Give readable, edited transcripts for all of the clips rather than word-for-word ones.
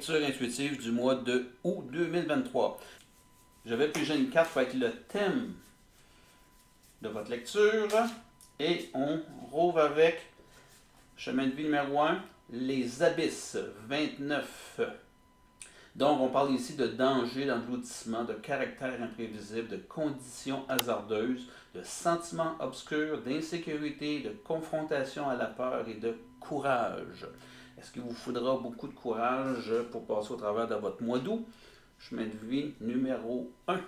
lecture intuitive du mois de août 2023. Je vais piger une carte pour être le thème de votre lecture et on rouvre avec chemin de vie numéro 1, les abysses, 29. Donc, on parle ici de danger, d'engloutissement, de caractère imprévisible, de conditions hasardeuses, de sentiments obscurs, d'insécurité, de confrontation à la peur et de courage. Est-ce qu'il vous faudra beaucoup de courage pour passer au travers de votre mois d'août? Chemin de vie numéro 1.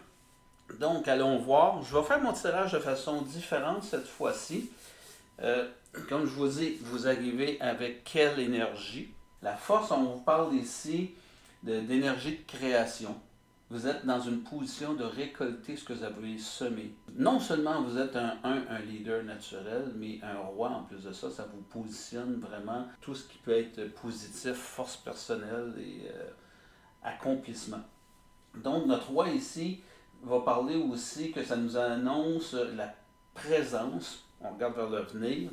Donc, allons voir. Je vais faire mon tirage de façon différente cette fois-ci. Comme je vous dis, vous arrivez avec quelle énergie? La force, on vous parle ici d'énergie de création. Vous êtes dans une position de récolter ce que vous avez semé. Non seulement vous êtes un leader naturel, mais un roi en plus de ça, ça vous positionne vraiment tout ce qui peut être positif, force personnelle et accomplissement. Donc notre roi ici va parler aussi que ça nous annonce la présence, on regarde vers l'avenir,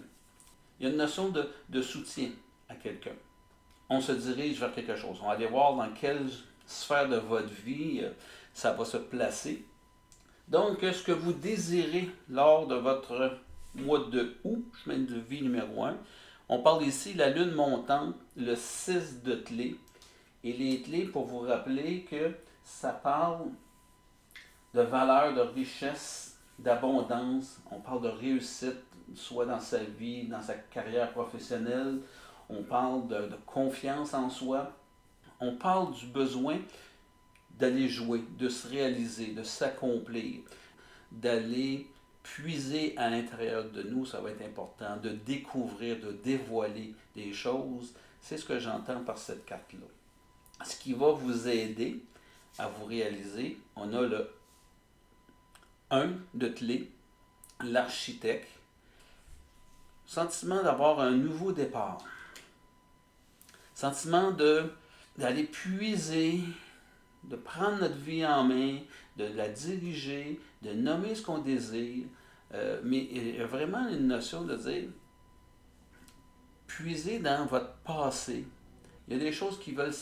il y a une notion de soutien à quelqu'un. On se dirige vers quelque chose. On va aller voir dans quelle sphère de votre vie ça va se placer. Donc, ce que vous désirez lors de votre mois de août, chemin de vie numéro 1, on parle ici de la lune montante, le 6 de clés. Et les clés, pour vous rappeler que ça parle de valeur, de richesse, d'abondance. On parle de réussite, soit dans sa vie, dans sa carrière professionnelle. On parle de confiance en soi. On parle du besoin d'aller jouer, de se réaliser, de s'accomplir, d'aller puiser à l'intérieur de nous, ça va être important, de découvrir, de dévoiler des choses. C'est ce que j'entends par cette carte-là. Ce qui va vous aider à vous réaliser, on a le 1 de clé, l'architecte, sentiment d'avoir un nouveau départ, sentiment d'aller puiser, de prendre notre vie en main, de la diriger, de nommer ce qu'on désire, mais il y a vraiment une notion de dire, puiser dans votre passé. Il y a des choses qui veulent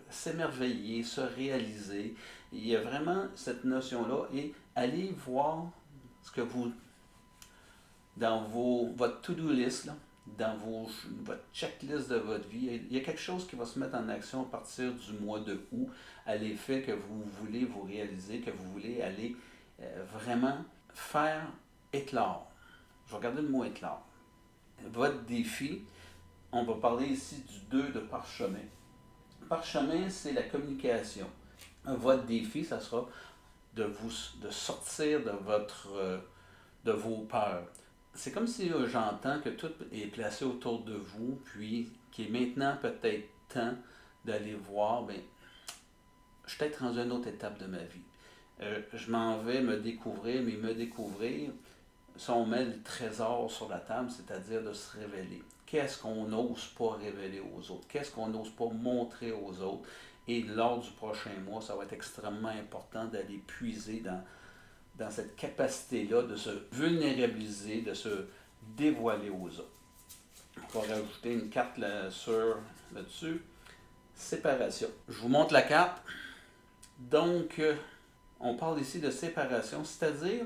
s'émerveiller, se réaliser. Il y a vraiment cette notion-là et allez voir ce que vous, dans votre to-do list, là, dans votre checklist de votre vie, il y a quelque chose qui va se mettre en action à partir du mois de août à l'effet que vous voulez vous réaliser, que vous voulez aller vraiment faire éclore. Je vais regarder le mot éclore. Votre défi, on va parler ici du 2 de parchemin. Parchemin, c'est la communication. Votre défi, ça sera de sortir de vos peurs. C'est comme si j'entends que tout est placé autour de vous, puis qu'il est maintenant peut-être temps d'aller voir, bien, je suis peut-être rendu à une autre étape de ma vie. Je m'en vais me découvrir, mais me découvrir, si on met le trésor sur la table, c'est-à-dire de se révéler. Qu'est-ce qu'on n'ose pas révéler aux autres? Qu'est-ce qu'on n'ose pas montrer aux autres? Et lors du prochain mois, ça va être extrêmement important d'aller puiser dans cette capacité-là de se vulnérabiliser, de se dévoiler aux autres. On va rajouter une carte là-dessus. Séparation. Je vous montre la carte. Donc, on parle ici de séparation, c'est-à-dire,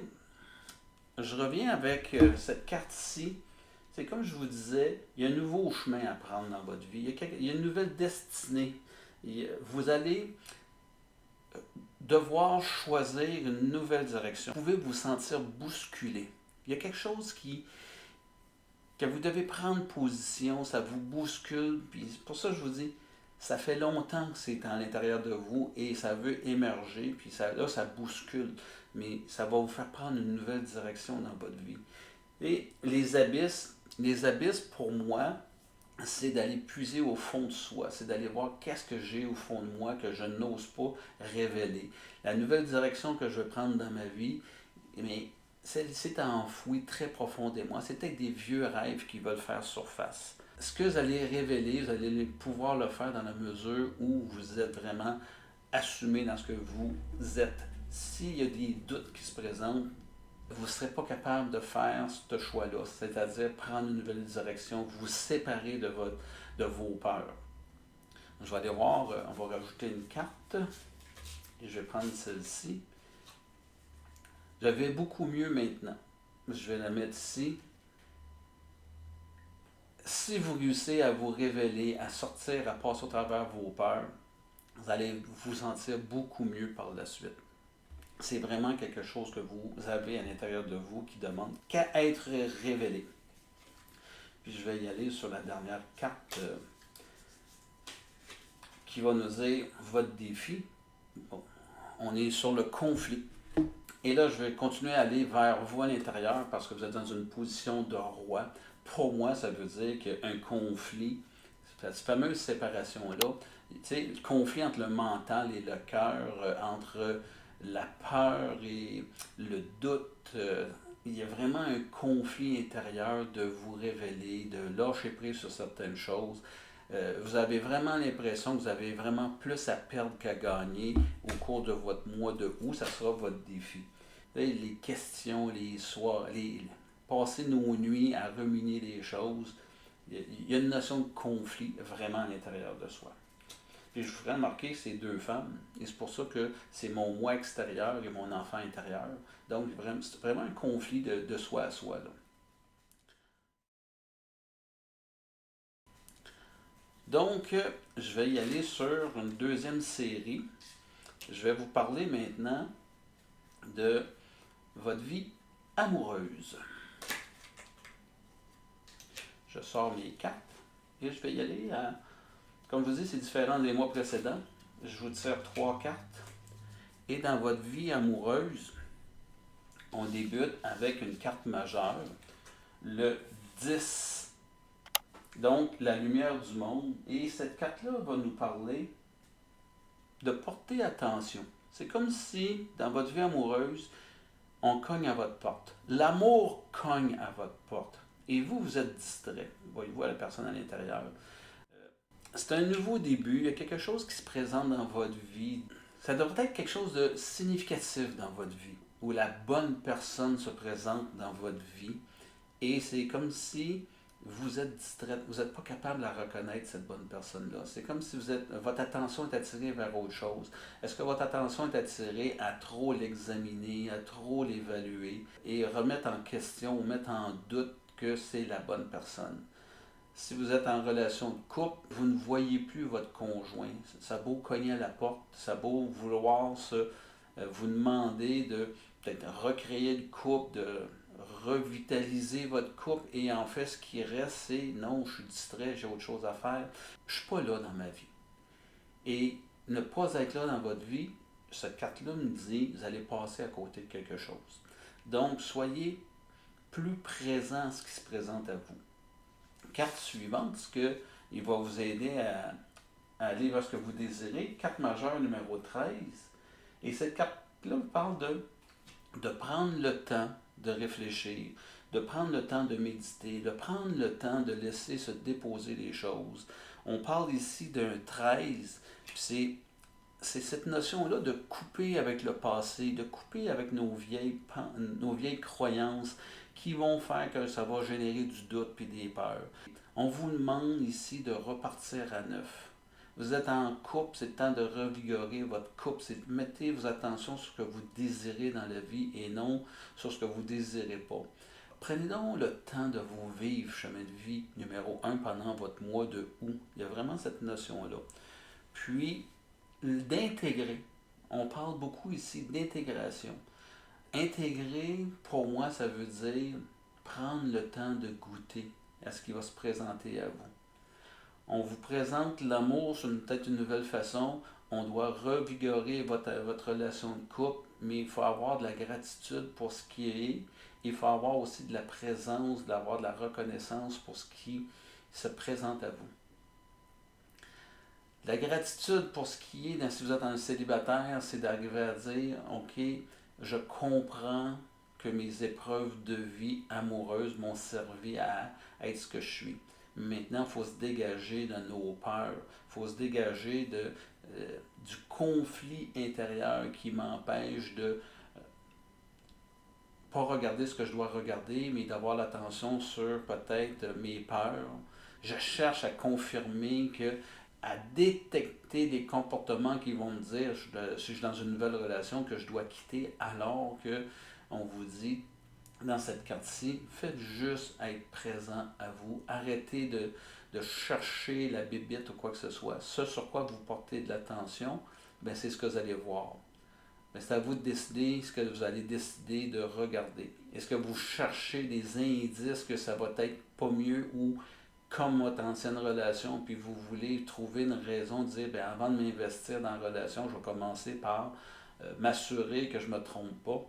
je reviens avec cette carte-ci. C'est comme je vous disais, il y a un nouveau chemin à prendre dans votre vie. Il y a une nouvelle destinée. Vous allez devoir choisir une nouvelle direction. Vous pouvez vous sentir bousculé. Il y a quelque chose que vous devez prendre position, ça vous bouscule. Puis pour ça, je vous dis, ça fait longtemps que c'est à l'intérieur de vous et ça veut émerger. Puis là, ça bouscule. Mais ça va vous faire prendre une nouvelle direction dans votre vie. Et les abysses, pour moi, c'est d'aller puiser au fond de soi, c'est d'aller voir qu'est-ce que j'ai au fond de moi que je n'ose pas révéler. La nouvelle direction que je vais prendre dans ma vie, mais c'est enfoui très profondément. C'est peut-être des vieux rêves qui veulent faire surface. Ce que vous allez révéler, vous allez pouvoir le faire dans la mesure où vous êtes vraiment assumé dans ce que vous êtes. S'il y a des doutes qui se présentent, vous ne serez pas capable de faire ce choix-là, c'est-à-dire prendre une nouvelle direction, vous séparer de vos peurs. Je vais aller voir, on va rajouter une carte. Et je vais prendre celle-ci. Je vais beaucoup mieux maintenant. Je vais la mettre ici. Si vous réussissez à vous révéler, à sortir, à passer au travers vos peurs, vous allez vous sentir beaucoup mieux par la suite. C'est vraiment quelque chose que vous avez à l'intérieur de vous qui demande qu'à être révélé. Puis je vais y aller sur la dernière carte qui va nous dire votre défi. Bon, on est sur le conflit. Et là, je vais continuer à aller vers vous à l'intérieur parce que vous êtes dans une position de roi. Pour moi, ça veut dire qu'un conflit, cette fameuse séparation-là, tu sais, le conflit entre le mental et le cœur, entre la peur et le doute, il y a vraiment un conflit intérieur de vous révéler, de lâcher prise sur certaines choses. Vous avez vraiment l'impression que vous avez vraiment plus à perdre qu'à gagner au cours de votre mois de août. Ça sera votre défi. Les questions, les soirs, passer nos nuits à ruminer les choses, il y a une notion de conflit vraiment à l'intérieur de soi. Et je voudrais remarquer ces deux femmes, et c'est pour ça que c'est mon moi extérieur et mon enfant intérieur. Donc, c'est vraiment un conflit de soi à soi. Là. Donc, je vais y aller sur une deuxième série. Je vais vous parler maintenant de votre vie amoureuse. Je sors mes cartes et je vais y aller à... Comme je vous dis, c'est différent des mois précédents. Je vous tire 3 cartes. Et dans votre vie amoureuse, on débute avec une carte majeure, le 10. Donc, la lumière du monde. Et cette carte-là va nous parler de porter attention. C'est comme si, dans votre vie amoureuse, on cogne à votre porte. L'amour cogne à votre porte. Et vous, vous êtes distrait. Voyez-vous la personne à l'intérieur. C'est un nouveau début. Il y a quelque chose qui se présente dans votre vie. Ça devrait être quelque chose de significatif dans votre vie, où la bonne personne se présente dans votre vie. Et c'est comme si vous êtes distrait, vous n'êtes pas capable de la reconnaître, cette bonne personne-là. C'est comme si votre attention est attirée vers autre chose. Est-ce que votre attention est attirée à trop l'examiner, à trop l'évaluer et remettre en question ou mettre en doute que c'est la bonne personne? Si vous êtes en relation de couple, vous ne voyez plus votre conjoint. Ça a beau cogner à la porte, ça a beau vouloir vous demander de peut-être recréer le couple, de revitaliser votre couple, et en fait, ce qui reste, c'est non, je suis distrait, j'ai autre chose à faire. Je ne suis pas là dans ma vie. Et ne pas être là dans votre vie, cette carte-là me dit, vous allez passer à côté de quelque chose. Donc, soyez plus présent à ce qui se présente à vous. Carte suivante, ce que il va vous aider à aller vers ce que vous désirez. Carte majeure numéro 13. Et cette carte-là parle de prendre le temps de réfléchir, de prendre le temps de méditer, de prendre le temps de laisser se déposer les choses. On parle ici d'un 13, puis c'est cette notion-là de couper avec le passé, de couper avec nos vieilles croyances qui vont faire que ça va générer du doute et des peurs. On vous demande ici de repartir à neuf. Vous êtes en couple, c'est le temps de revigorer votre couple. Mettez vos attentions sur ce que vous désirez dans la vie et non sur ce que vous ne désirez pas. Prenez donc le temps de vous vivre chemin de vie numéro 1 pendant votre mois de août. Il y a vraiment cette notion-là. Puis, d'intégrer. On parle beaucoup ici d'intégration. Intégrer, pour moi, ça veut dire prendre le temps de goûter à ce qui va se présenter à vous. On vous présente l'amour sur peut-être une nouvelle façon. On doit revigorer votre relation de couple, mais il faut avoir de la gratitude pour ce qui est. Il faut avoir aussi de la présence, d'avoir de la reconnaissance pour ce qui se présente à vous. La gratitude pour ce qui est, si vous êtes un célibataire, c'est d'arriver à dire, OK, je comprends que mes épreuves de vie amoureuse m'ont servi à être ce que je suis. Maintenant, il faut se dégager de nos peurs, il faut se dégager du conflit intérieur qui m'empêche de pas regarder ce que je dois regarder, mais d'avoir l'attention sur peut-être mes peurs. Je cherche à confirmer que à détecter des comportements qui vont me dire, si je suis dans une nouvelle relation, que je dois quitter, alors que on vous dit, dans cette carte-ci, faites juste être présent à vous. Arrêtez de chercher la bébite ou quoi que ce soit. Ce sur quoi vous portez de l'attention, ben c'est ce que vous allez voir. Mais c'est à vous de décider ce que vous allez décider de regarder. Est-ce que vous cherchez des indices que ça va être pas mieux ou comme votre ancienne relation, puis vous voulez trouver une raison de dire, bien, avant de m'investir dans la relation, je vais commencer par m'assurer que je ne me trompe pas.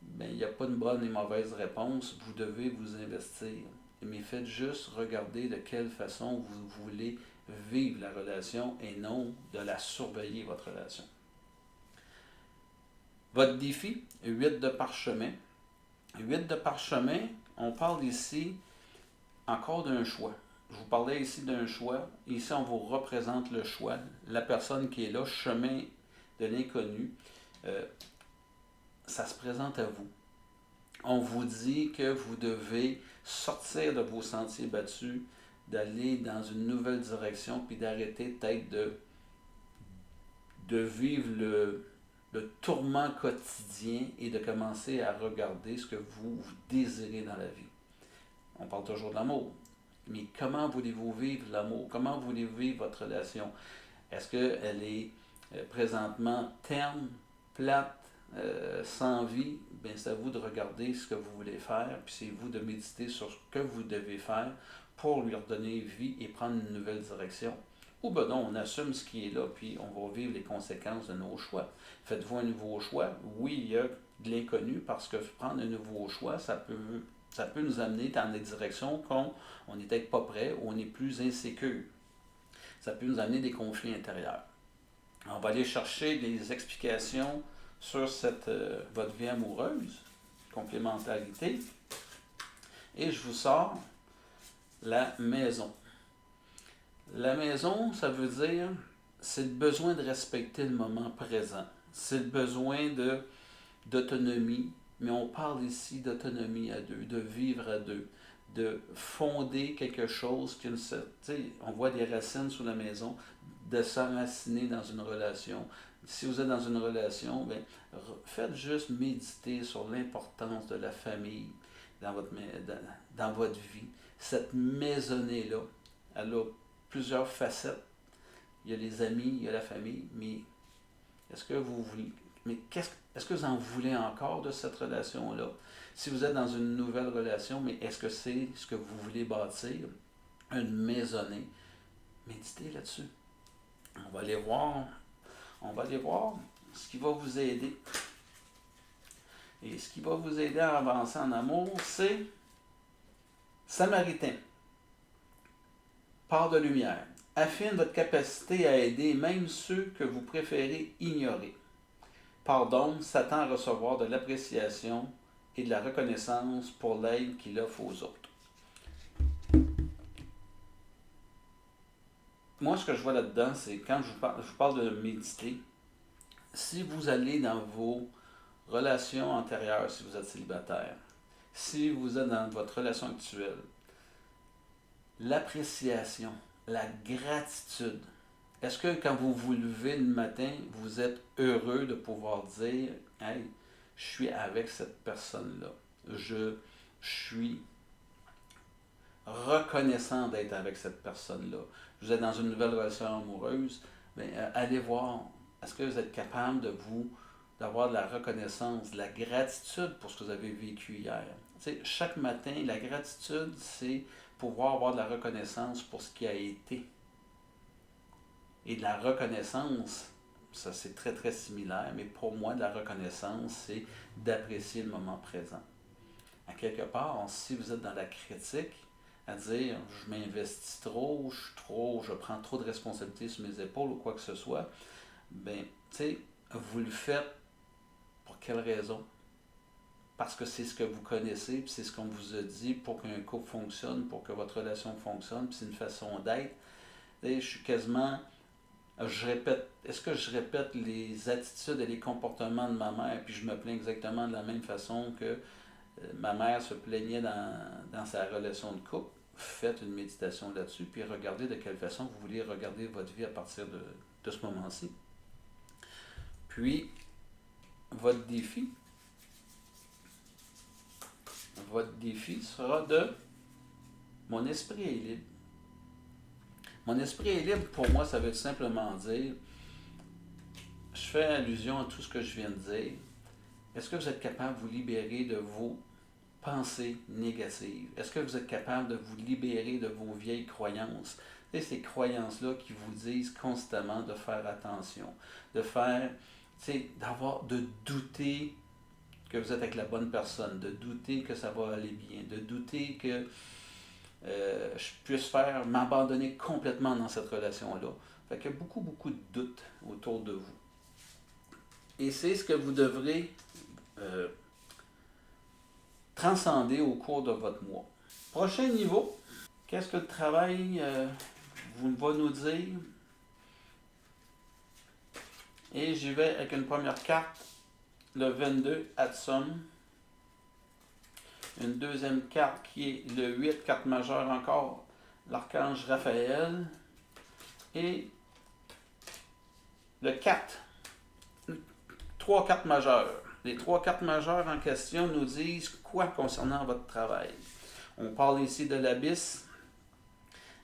Bien, il n'y a pas de bonne et mauvaise réponse. Vous devez vous investir. Mais faites juste regarder de quelle façon vous voulez vivre la relation et non de la surveiller, votre relation. Votre défi, 8 de parchemin. 8 de parchemin, on parle ici encore d'un choix. Je vous parlais ici d'un choix. Ici, on vous représente le choix. La personne qui est là, chemin de l'inconnu, ça se présente à vous. On vous dit que vous devez sortir de vos sentiers battus, d'aller dans une nouvelle direction, puis d'arrêter peut-être de vivre le tourment quotidien et de commencer à regarder ce que vous désirez dans la vie. On parle toujours de l'amour. Mais comment voulez-vous vivre l'amour? Comment voulez-vous vivre votre relation? Est-ce qu'elle est présentement terne, plate, sans vie? Bien, c'est à vous de regarder ce que vous voulez faire, puis c'est vous de méditer sur ce que vous devez faire pour lui redonner vie et prendre une nouvelle direction. Ou ben non, on assume ce qui est là, puis on va vivre les conséquences de nos choix. Faites-vous un nouveau choix? Oui, il y a de l'inconnu, parce que prendre un nouveau choix, ça peut nous amener dans des directions qu'on n'est peut-être pas prêt ou on est plus insécure. Ça peut nous amener des conflits intérieurs. On va aller chercher des explications sur votre vie amoureuse, complémentarité, et je vous sors la maison. La maison, ça veut dire, c'est le besoin de respecter le moment présent. C'est le besoin d'autonomie, mais on parle ici d'autonomie à deux, de vivre à deux, de fonder quelque chose on voit des racines sous la maison, de s'enraciner dans une relation. Si vous êtes dans une relation, bien, faites juste méditer sur l'importance de la famille dans votre vie. Cette maisonnée-là, elle a plusieurs facettes. Il y a les amis, il y a la famille, mais est-ce que vous voulez... Mais est-ce que vous en voulez encore de cette relation-là? Si vous êtes dans une nouvelle relation, mais est-ce que c'est ce que vous voulez bâtir? Une maisonnée. Méditez là-dessus. On va aller voir ce qui va vous aider. Et ce qui va vous aider à avancer en amour, c'est Samaritain. Part de lumière. Affine votre capacité à aider même ceux que vous préférez ignorer. Pardon, s'attend à recevoir de l'appréciation et de la reconnaissance pour l'aide qu'il offre aux autres. Moi, ce que je vois là-dedans, c'est quand je vous parle de méditer, si vous allez dans vos relations antérieures, si vous êtes célibataire, si vous êtes dans votre relation actuelle, l'appréciation, la gratitude. Est-ce que quand vous vous levez le matin, vous êtes heureux de pouvoir dire « Hey, je suis avec cette personne-là. Je suis reconnaissant d'être avec cette personne-là. » Vous êtes dans une nouvelle relation amoureuse, bien, allez voir. Est-ce que vous êtes capable d'avoir de la reconnaissance, de la gratitude pour ce que vous avez vécu hier? Tu sais, chaque matin, la gratitude, c'est pouvoir avoir de la reconnaissance pour ce qui a été. Et de la reconnaissance, ça c'est très très similaire, mais pour moi, de la reconnaissance, c'est d'apprécier le moment présent. À quelque part, si vous êtes dans la critique, à dire je m'investis trop, je prends trop de responsabilités sur mes épaules ou quoi que ce soit, ben, tu sais, vous le faites pour quelle raison? Parce que c'est ce que vous connaissez, puis c'est ce qu'on vous a dit pour qu'un couple fonctionne, pour que votre relation fonctionne, puis c'est une façon d'être. Je suis quasiment... est-ce que je répète les attitudes et les comportements de ma mère, puis je me plains exactement de la même façon que ma mère se plaignait dans sa relation de couple? faites une méditation là-dessus, puis regardez de quelle façon vous voulez regarder votre vie à partir de ce moment-ci. Puis, votre défi sera de mon esprit est libre. Mon esprit est libre, pour moi, ça veut simplement dire, je fais allusion à tout ce que je viens de dire. Est-ce que vous êtes capable de vous libérer de vos pensées négatives? Est-ce que vous êtes capable de vous libérer de vos vieilles croyances? Et ces croyances-là qui vous disent constamment de faire attention, de douter que vous êtes avec la bonne personne, de douter que ça va aller bien, de douter que je puisse m'abandonner complètement dans cette relation-là. Fait qu'il y a beaucoup, beaucoup de doutes autour de vous. Et c'est ce que vous devrez transcender au cours de votre mois. Prochain niveau, qu'est-ce que le travail va nous dire? Et j'y vais avec une première carte, le 22, Adsum. Une deuxième carte qui est le 8, carte majeure encore, l'archange Raphaël. Et le 4, 3 cartes majeures. Les 3 cartes majeures en question nous disent quoi concernant votre travail. On parle ici de l'abysse.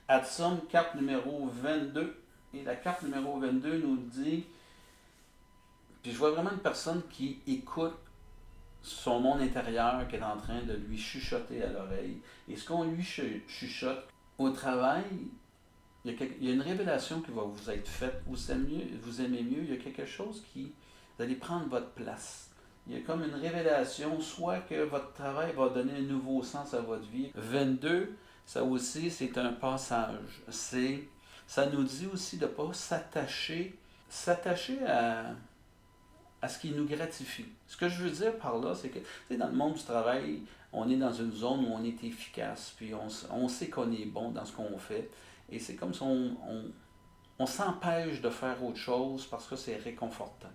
Adsum, carte numéro 22. Et la carte numéro 22 nous dit, puis je vois vraiment une personne qui écoute son monde intérieur qui est en train de lui chuchoter à l'oreille. Et ce qu'on lui chuchote au travail, il y a une révélation qui va vous être faite. Vous aimez mieux, il y a quelque chose qui... Vous allez prendre votre place. Il y a comme une révélation, soit que votre travail va donner un nouveau sens à votre vie. 22, ça aussi, c'est un passage. Ça nous dit aussi de ne pas s'attacher à ce qui nous gratifie. Ce que je veux dire par là, c'est que dans le monde du travail, on est dans une zone où on est efficace, puis on sait qu'on est bon dans ce qu'on fait, et c'est comme si on s'empêche de faire autre chose parce que c'est réconfortant,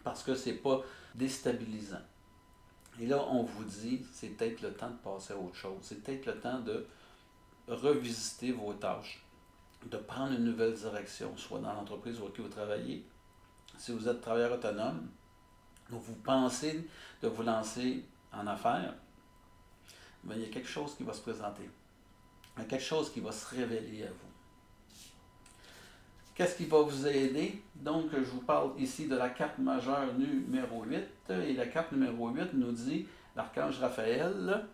parce que c'est pas déstabilisant. Et là, on vous dit, c'est peut-être le temps de passer à autre chose, c'est peut-être le temps de revisiter vos tâches, de prendre une nouvelle direction, soit dans l'entreprise pour laquelle vous travaillez. Si vous êtes travailleur autonome, ou vous pensez de vous lancer en affaires, bien, il y a quelque chose qui va se présenter. Il y a quelque chose qui va se révéler à vous. Qu'est-ce qui va vous aider? Donc, je vous parle ici de la carte majeure numéro 8. Et la carte numéro 8 nous dit, l'archange Raphaël,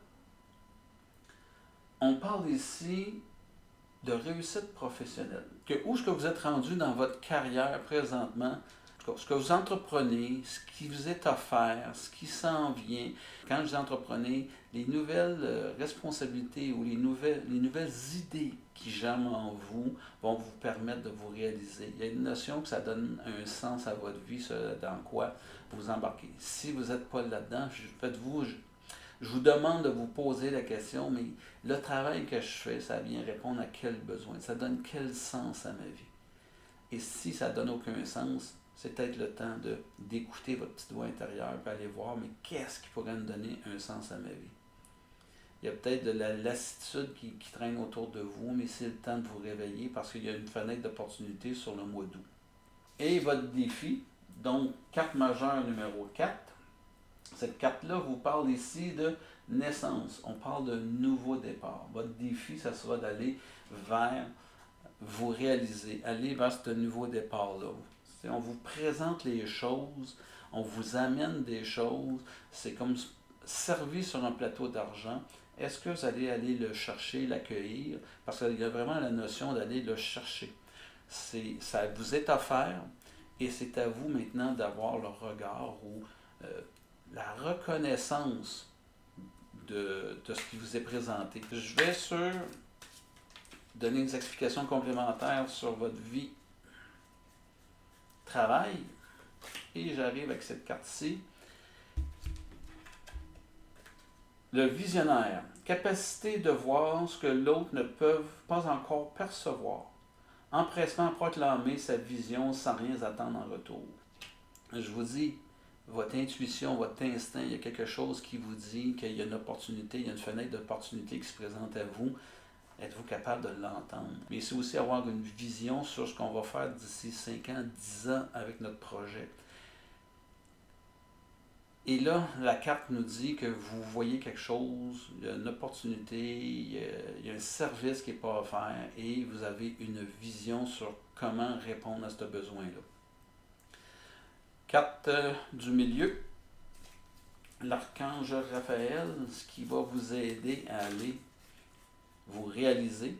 on parle ici de réussite professionnelle. Où est-ce que vous êtes rendu dans votre carrière présentement? Ce que vous entreprenez, ce qui vous est offert, ce qui s'en vient. Quand vous entreprenez, les nouvelles responsabilités ou les nouvelles idées qui germent en vous vont vous permettre de vous réaliser. Il y a une notion que ça donne un sens à votre vie, dans quoi vous embarquez. Si vous n'êtes pas là-dedans, je vous demande de vous poser la question, mais le travail que je fais, ça vient répondre à quel besoin? Ça donne quel sens à ma vie? Et si ça ne donne aucun sens, c'est peut-être le temps d'écouter votre petite voix intérieure et aller voir, mais qu'est-ce qui pourrait me donner un sens à ma vie? Il y a peut-être de la lassitude qui traîne autour de vous, mais c'est le temps de vous réveiller parce qu'il y a une fenêtre d'opportunité sur le mois d'août. Et votre défi, donc carte majeure numéro 4, cette carte-là vous parle ici de naissance. On parle de nouveau départ. Votre défi, ça sera d'aller vers vous réaliser, aller vers ce nouveau départ-là. On vous présente les choses, on vous amène des choses, c'est comme servi sur un plateau d'argent. Est-ce que vous allez aller le chercher, l'accueillir? Parce qu'il y a vraiment la notion d'aller le chercher. Ça vous est offert et c'est à vous maintenant d'avoir le regard ou la reconnaissance de ce qui vous est présenté. Je vais donner des explications complémentaires sur votre vie travail et j'arrive avec cette carte-ci. Le visionnaire, capacité de voir ce que l'autre ne peut pas encore percevoir, empressement à proclamer sa vision sans rien attendre en retour. Je vous dis, votre intuition, votre instinct, il y a quelque chose qui vous dit qu'il y a une opportunité, il y a une fenêtre d'opportunité qui se présente à vous. êtes-vous capable de l'entendre? Mais c'est aussi avoir une vision sur ce qu'on va faire d'ici 5 ans, 10 ans avec notre projet. Et là, la carte nous dit que vous voyez quelque chose, il y a une opportunité, il y a un service qui n'est pas offert et vous avez une vision sur comment répondre à ce besoin-là. Carte du milieu, l'archange Raphaël, ce qui va vous aider à aller vous réaliser.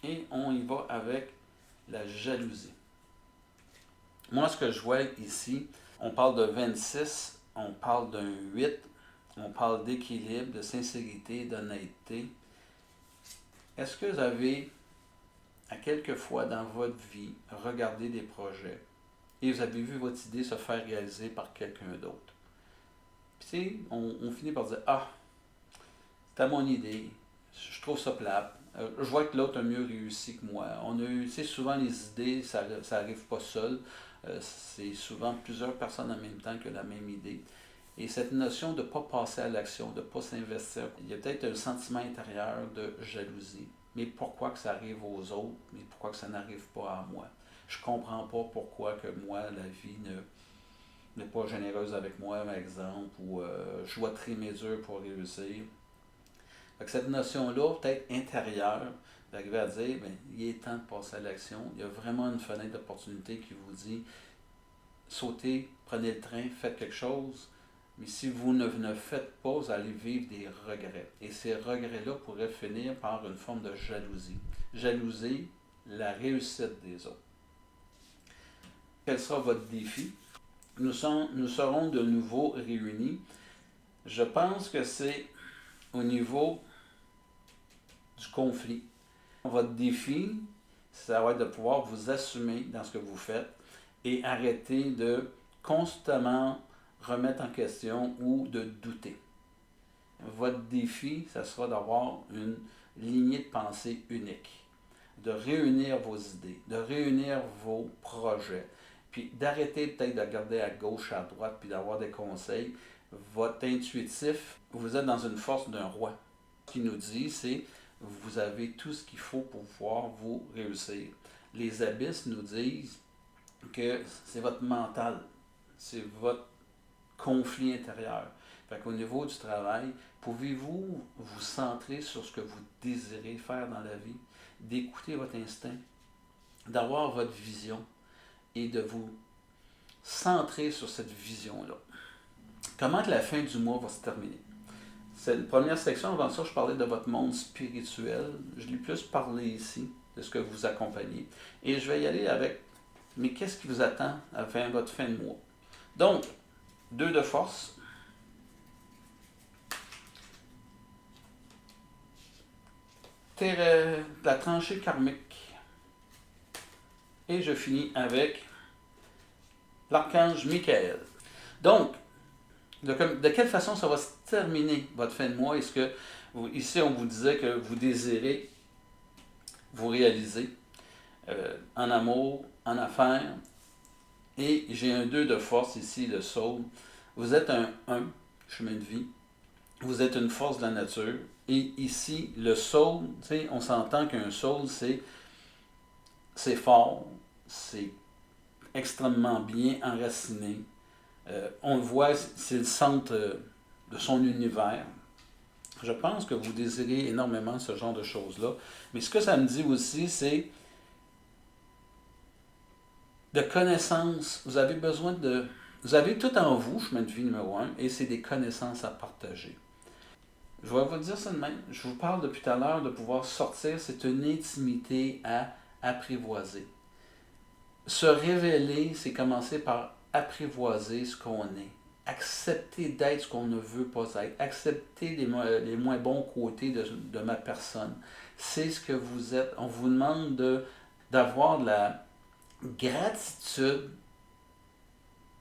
Et on y va avec la jalousie. Moi, ce que je vois ici, on parle de 26, on parle d'un 8, on parle d'équilibre, de sincérité, d'honnêteté. Est-ce que vous avez, à quelques fois dans votre vie, regardé des projets et vous avez vu votre idée se faire réaliser par quelqu'un d'autre? Puis, on finit par dire, ah, c'était mon idée, je trouve ça plate. Je vois que l'autre a mieux réussi que moi. On a eu, tu sais, souvent les idées, ça n'arrive pas seul. C'est souvent plusieurs personnes en même temps qui ont la même idée. Et cette notion de ne pas passer à l'action, de ne pas s'investir, il y a peut-être un sentiment intérieur de jalousie. Mais pourquoi que ça arrive aux autres, mais pourquoi que ça n'arrive pas à moi? Je ne comprends pas pourquoi que moi, la vie n'est pas généreuse avec moi, par exemple, ou je dois trimer dur pour réussir. Fait que cette notion-là, peut-être intérieure, d'arriver à dire, bien, il est temps de passer à l'action. Il y a vraiment une fenêtre d'opportunité qui vous dit, sautez, prenez le train, faites quelque chose. Mais si vous ne faites pas, vous allez vivre des regrets. Et ces regrets-là pourraient finir par une forme de jalousie. Jalouser la réussite des autres. Quel sera votre défi? Nous serons de nouveau réunis. Je pense que c'est au niveau du conflit. Votre défi, ça va être de pouvoir vous assumer dans ce que vous faites et arrêter de constamment remettre en question ou de douter. Votre défi, ça sera d'avoir une lignée de pensée unique, de réunir vos idées, de réunir vos projets, puis d'arrêter peut-être de regarder à gauche, à droite, puis d'avoir des conseils. Votre intuitif, vous êtes dans une force d'un roi. Ce qu'il nous dit, c'est vous avez tout ce qu'il faut pour pouvoir vous réussir. Les abysses nous disent que c'est votre mental, c'est votre conflit intérieur. Fait qu'au niveau du travail, pouvez-vous vous centrer sur ce que vous désirez faire dans la vie, d'écouter votre instinct, d'avoir votre vision et de vous centrer sur cette vision-là. Comment que la fin du mois va se terminer? C'est une première section. Avant ça, je parlais de votre monde spirituel. Je l'ai plus parlé ici, de ce que vous accompagnez. Et je vais y aller avec, mais qu'est-ce qui vous attend à votre fin de mois? Donc, 2 de force. La tranchée karmique. Et je finis avec l'archange Michael. Donc, de quelle façon ça va se terminer votre fin de mois? Est-ce que, ici, on vous disait que vous désirez vous réaliser en amour, en affaires, et j'ai un 2 de force ici, le soul. Vous êtes un chemin de vie, vous êtes une force de la nature, et ici, le soul, on s'entend qu'un soul, c'est fort, c'est extrêmement bien enraciné. On le voit, c'est le centre de son univers. Je pense que vous désirez énormément ce genre de choses-là. Mais ce que ça me dit aussi, c'est de connaissances. Vous avez besoin de... Vous avez tout en vous, chemin de vie numéro 1, et c'est des connaissances à partager. Je vais vous dire ça de même. Je vous parle depuis tout à l'heure de pouvoir sortir. C'est une intimité à apprivoiser. Se révéler, c'est commencer par apprivoiser ce qu'on est. Accepter d'être ce qu'on ne veut pas être. Accepter les moins bons côtés de ma personne. C'est ce que vous êtes. On vous demande d'avoir de la gratitude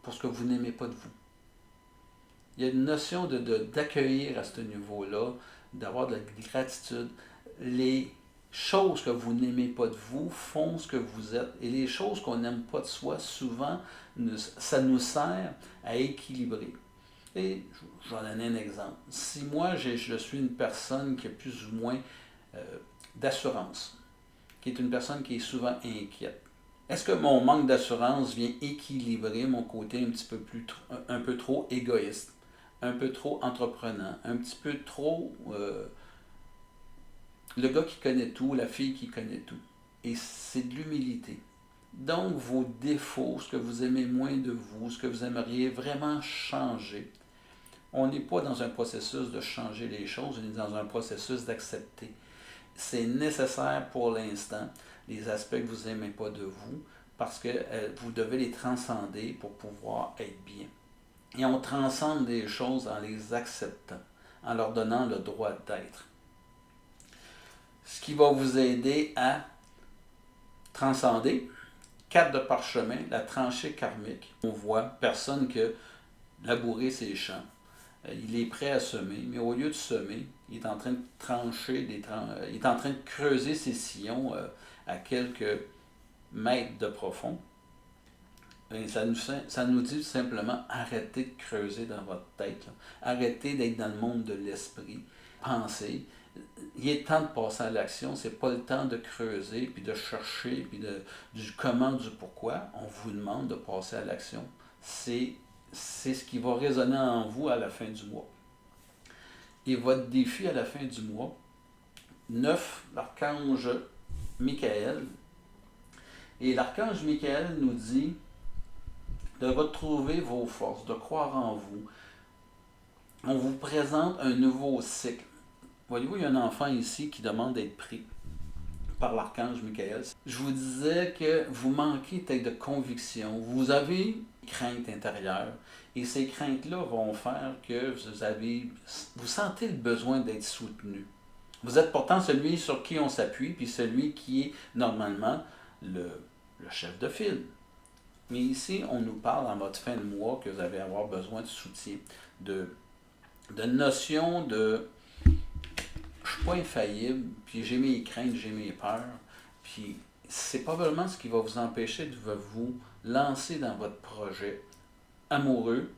pour ce que vous n'aimez pas de vous. Il y a une notion d'accueillir à ce niveau-là, d'avoir de la gratitude. Les choses que vous n'aimez pas de vous font ce que vous êtes. Et les choses qu'on n'aime pas de soi, souvent, ça nous sert à équilibrer. Et je vais donner un exemple. Si moi, je suis une personne qui est plus ou moins d'assurance, qui est une personne qui est souvent inquiète. Est-ce que mon manque d'assurance vient équilibrer mon côté un peu trop égoïste, un peu trop entreprenant, un petit peu trop le gars qui connaît tout, la fille qui connaît tout? Et c'est de l'humilité. Donc, vos défauts, ce que vous aimez moins de vous, ce que vous aimeriez vraiment changer, on n'est pas dans un processus de changer les choses, on est dans un processus d'accepter. C'est nécessaire pour l'instant, les aspects que vous n'aimez pas de vous, parce que vous devez les transcender pour pouvoir être bien. Et on transcende des choses en les acceptant, en leur donnant le droit d'être. Ce qui va vous aider à transcender, 4 de parchemin, la tranchée karmique. On voit personne que labourer ses champs. Il est prêt à semer, mais au lieu de semer, il est en train de trancher, il est en train de creuser ses sillons à quelques mètres de profond. Et ça nous dit simplement arrêtez de creuser dans votre tête. Là. Arrêtez d'être dans le monde de l'esprit. Pensez. Il est temps de passer à l'action. Ce n'est pas le temps de creuser, puis de chercher, puis du comment, du pourquoi. On vous demande de passer à l'action. C'est ce qui va résonner en vous à la fin du mois. Et votre défi à la fin du mois, 9, l'archange Michael. Et l'archange Michael nous dit de retrouver vos forces, de croire en vous. On vous présente un nouveau cycle. Voyez-vous, il y a un enfant ici qui demande d'être pris par l'archange Michael. Je vous disais que vous manquez peut-être de conviction. Vous avez une crainte intérieure. Et ces craintes-là vont faire que vous sentez le besoin d'être soutenu. Vous êtes pourtant celui sur qui on s'appuie, puis celui qui est normalement le chef de file. Mais ici, on nous parle en votre fin de mois que vous allez avoir besoin de soutien, de notion de je suis pas infaillible, puis j'ai mes craintes, j'ai mes peurs, puis c'est probablement ce qui va vous empêcher de vous lancer dans votre projet amoureux,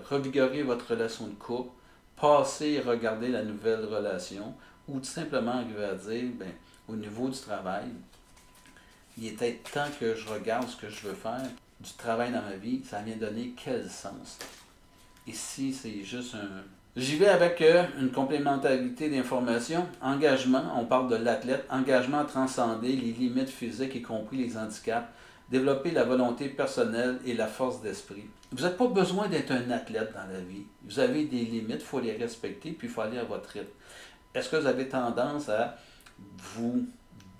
revigorer votre relation de couple, passer et regarder la nouvelle relation, ou tout simplement arriver à dire, au niveau du travail, il est peut-être temps que je regarde ce que je veux faire, du travail dans ma vie, ça vient donner quel sens? Ici, c'est juste un... J'y vais avec une complémentarité d'informations. Engagement, on parle de l'athlète. Engagement à transcender les limites physiques, y compris les handicaps. Développer la volonté personnelle et la force d'esprit. Vous n'avez pas besoin d'être un athlète dans la vie. Vous avez des limites, il faut les respecter, puis il faut aller à votre rythme. Est-ce que vous avez tendance à vous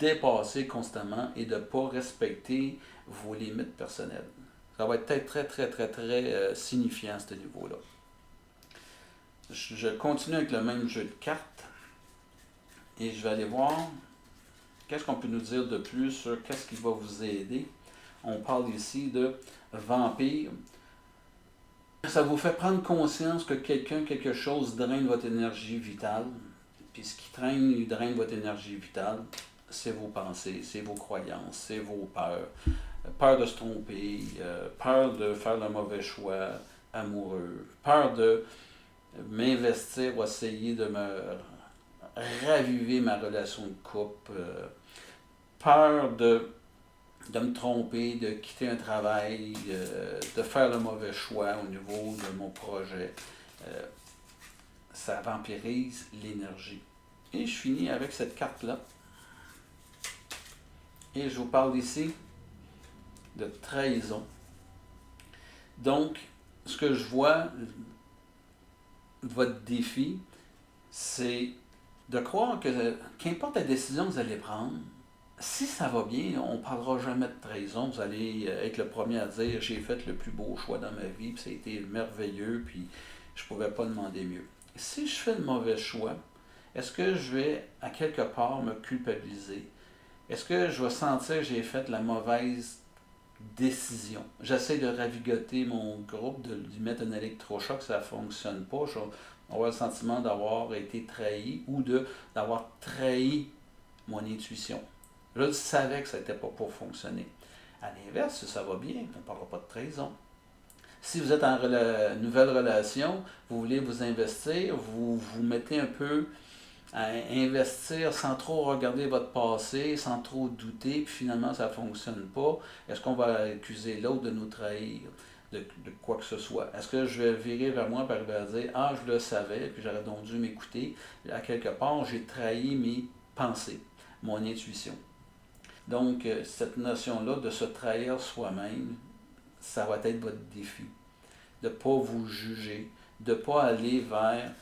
dépasser constamment et de ne pas respecter vos limites personnelles? Ça va être très signifiant à ce niveau-là. Je continue avec le même jeu de cartes et je vais aller voir qu'est-ce qu'on peut nous dire de plus sur qu'est-ce qui va vous aider. On parle ici de vampire. Ça vous fait prendre conscience que quelque chose draine votre énergie vitale. Puis ce qui draine votre énergie vitale, c'est vos pensées, c'est vos croyances, c'est vos peurs. Peur de se tromper, peur de faire le mauvais choix amoureux, peur de m'investir ou essayer de me raviver ma relation de couple, peur de me tromper, de quitter un travail, de faire le mauvais choix au niveau de mon projet. Ça vampirise l'énergie. Et je finis avec cette carte-là. Et je vous parle ici de trahison. Donc, ce que je vois, votre défi, c'est de croire que qu'importe la décision que vous allez prendre, si ça va bien, on ne parlera jamais de trahison. Vous allez être le premier à dire j'ai fait le plus beau choix dans ma vie, puis ça a été merveilleux, puis je ne pouvais pas demander mieux. Si je fais le mauvais choix, est-ce que je vais à quelque part me culpabiliser? Est-ce que je vais sentir que j'ai fait la mauvaise décision? J'essaie de ravigoter mon groupe, de lui mettre un électrochoc, ça ne fonctionne pas. Je vais avoir le sentiment d'avoir été trahi ou d'avoir trahi mon intuition. Je savais que ça n'était pas pour fonctionner. À l'inverse, si ça va bien, on ne parlera pas de trahison. Si vous êtes en nouvelle relation, vous voulez vous investir, vous vous mettez un peu à investir sans trop regarder votre passé, sans trop douter, puis finalement ça ne fonctionne pas? Est-ce qu'on va accuser l'autre de nous trahir, de quoi que ce soit? Est-ce que je vais virer vers moi et arriver à dire, ah, je le savais, puis j'aurais donc dû m'écouter? À quelque part, j'ai trahi mes pensées, mon intuition. Donc, cette notion-là de se trahir soi-même, ça va être votre défi. De ne pas vous juger, de ne pas aller vers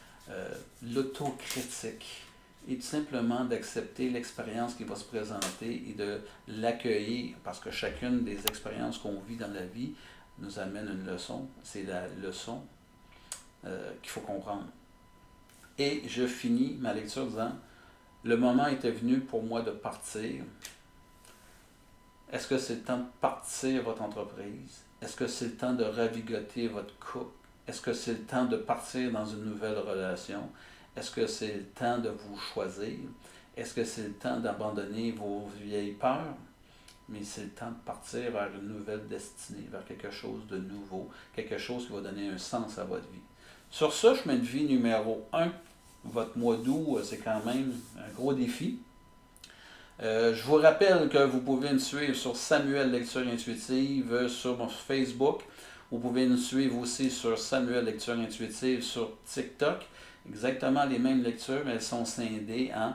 l'autocritique et tout simplement d'accepter l'expérience qui va se présenter et de l'accueillir parce que chacune des expériences qu'on vit dans la vie nous amène une leçon. C'est la leçon qu'il faut comprendre. Et je finis ma lecture en disant, le moment était venu pour moi de partir. Est-ce que c'est le temps de partir votre entreprise? Est-ce que c'est le temps de ravigoter votre couple? Est-ce que c'est le temps de partir dans une nouvelle relation? Est-ce que c'est le temps de vous choisir? Est-ce que c'est le temps d'abandonner vos vieilles peurs? Mais c'est le temps de partir vers une nouvelle destinée, vers quelque chose de nouveau, quelque chose qui va donner un sens à votre vie. Sur ce chemin de vie numéro 1, votre mois d'août, c'est quand même un gros défi. Je vous rappelle que vous pouvez me suivre sur Samuel Lecture Intuitive sur mon Facebook. Vous pouvez nous suivre aussi sur Samuel Lecture Intuitive sur TikTok. Exactement les mêmes lectures, mais elles sont scindées en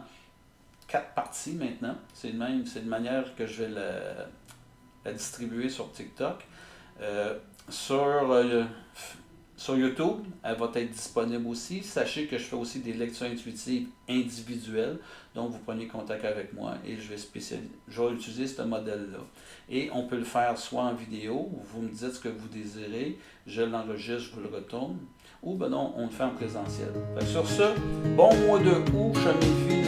4 parties maintenant. C'est de manière que je vais la distribuer sur TikTok. Sur YouTube, elle va être disponible aussi. Sachez que je fais aussi des lectures intuitives individuelles. Donc, vous prenez contact avec moi et je vais utiliser ce modèle-là. Et on peut le faire soit en vidéo, vous me dites ce que vous désirez, je l'enregistre, je vous le retourne, ou ben non, on le fait en présentiel. Sur ce, bon mois de août, chemin de vie